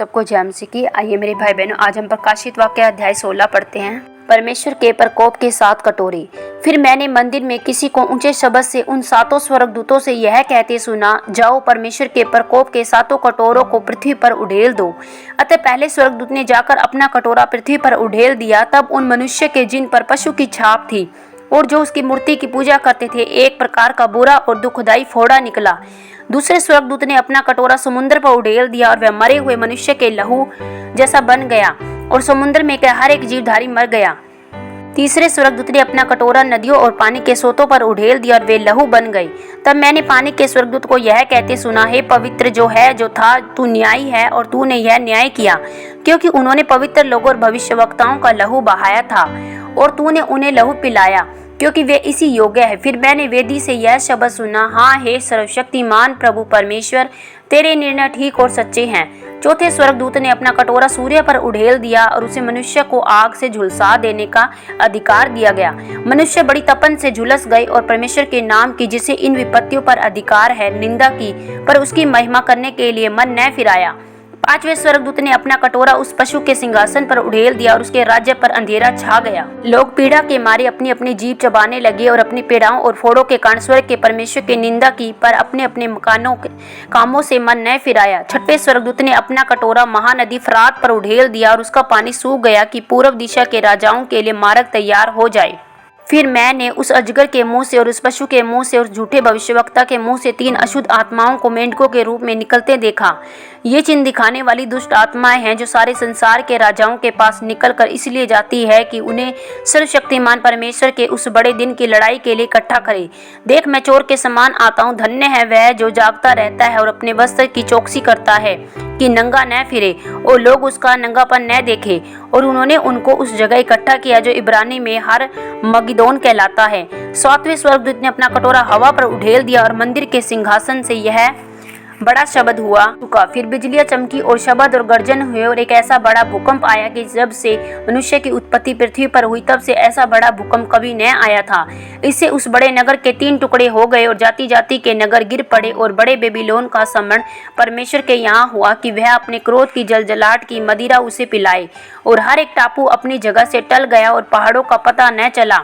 सबको जय मसीह की। आइए मेरे भाई बहनों, आज हम प्रकाशित वाक्य अध्याय 16 पढ़ते हैं। परमेश्वर के प्रकोप के 7 कटोरे। फिर मैंने मंदिर में किसी को ऊंचे शब्द से उन 7 स्वर्गदूतों से यह कहते सुना, जाओ परमेश्वर के प्रकोप के 7 कटोरों को पृथ्वी पर उड़ेल दो। अतः पहले स्वर्गदूत ने जाकर अपना कटोरा पृथ्वी पर उड़ेल दिया। तब उन मनुष्य के जिन पर पशु की छाप थी और जो उसकी मूर्ति की पूजा करते थे, एक प्रकार का बुरा और दुखदाई फोड़ा निकला। दूसरे स्वर्गदूत ने अपना कटोरा समुद्र पर उड़ेल दिया और वह मरे हुए मनुष्य के लहू जैसा बन गया और समुद्र में का हर एक जीवधारी मर गया। तीसरे स्वर्गदूत ने अपना कटोरा नदियों और पानी के सोतों पर उड़ेल दिया और वे लहू बन गए। तब मैंने पानी के स्वर्गदूत को यह कहते सुना, हे पवित्र जो है जो था, तू न्यायी है और तूने यह न्याय किया, क्योंकि उन्होंने पवित्र लोगों और भविष्यवक्ताओं का लहू बहाया था और तूने उन्हें लहू पिलाया, क्योंकि वे इसी योग्य है। फिर मैंने वेदी से यह शब्द सुना, हाँ हे सर्वशक्तिमान प्रभु परमेश्वर, तेरे निर्णय ठीक और सच्चे हैं। चौथे स्वर्गदूत ने अपना कटोरा सूर्य पर उड़ेल दिया और उसे मनुष्य को आग से झुलसा देने का अधिकार दिया गया। मनुष्य बड़ी तपन से झुलस गए और परमेश्वर के नाम की, जिसे इन विपत्तियों पर अधिकार है, निंदा की, पर उसकी महिमा करने के लिए मन न फिराया। पांचवें स्वर्गदूत ने अपना कटोरा उस पशु के सिंहासन पर उड़ेल दिया और उसके राज्य पर अंधेरा छा गया। लोग पीड़ा के मारे अपनी अपनी जीभ चबाने लगे और अपनी पीड़ाओं और फोड़ों के कारण स्वर्ग के परमेश्वर की निंदा की, पर अपने अपने कामों से मन न फिराया। छठवें स्वर्गदूत ने अपना कटोरा महानदी फरात पर उड़ेल दिया और उसका पानी सूख गया कि पूर्व दिशा के राजाओं के लिए मार्ग तैयार हो जाए। फिर मैंने उस अजगर के मुंह से और उस पशु के मुंह से और झूठे भविष्यवक्ता के मुंह से 3 अशुद्ध आत्माओं को मेंढकों के रूप में निकलते देखा। ये चिन्ह दिखाने वाली दुष्ट आत्माएं हैं जो सारे संसार के राजाओं के पास निकलकर इसलिए जाती है कि उन्हें सर्वशक्तिमान परमेश्वर के उस बड़े दिन की लड़ाई के लिए इकट्ठा करे। देख, मैं चोर के समान आता हूँ। धन्य है वह जो जागता रहता है और अपने वस्त्र की चौकसी करता है कि नंगा न फिरे और लोग उसका नंगापन न देखे। और उन्होंने उनको उस जगह इकट्ठा किया जो इब्रानी में हर मगिदोन कहलाता है। 7वें स्वर्गदूत ने अपना कटोरा हवा पर उड़ेल दिया और मंदिर के सिंहासन से यह बड़ा शब्द हुआ चुका। फिर बिजलियां चमकी और शब्द और गर्जन हुए और एक ऐसा बड़ा भूकंप आया कि जब से मनुष्य की उत्पत्ति पृथ्वी पर हुई तब से ऐसा बड़ा भूकंप कभी न आया था। इससे उस बड़े नगर के 3 टुकड़े हो गए और जाति जाति के नगर गिर पड़े। और बड़े बेबीलोन का समरण परमेश्वर के यहाँ हुआ कि वह अपने क्रोध की जलजलाहट की मदिरा उसे पिलाए। और हर एक टापू अपनी जगह से टल गया और पहाड़ों का पता न चला।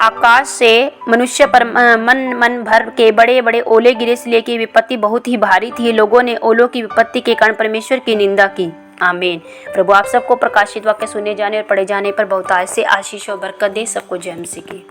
आकाश से मनुष्य पर मन भर के बड़े बड़े ओले गिरे, इसलिए कि विपत्ति बहुत ही भारी थी। लोगों ने ओलों की विपत्ति के कारण परमेश्वर की निंदा की। आमीन। प्रभु आप सबको प्रकाशित वाक्य सुने जाने और पढ़े जाने पर बहुतायत से आशीष और बरकत दे। सबको जय मसीह की।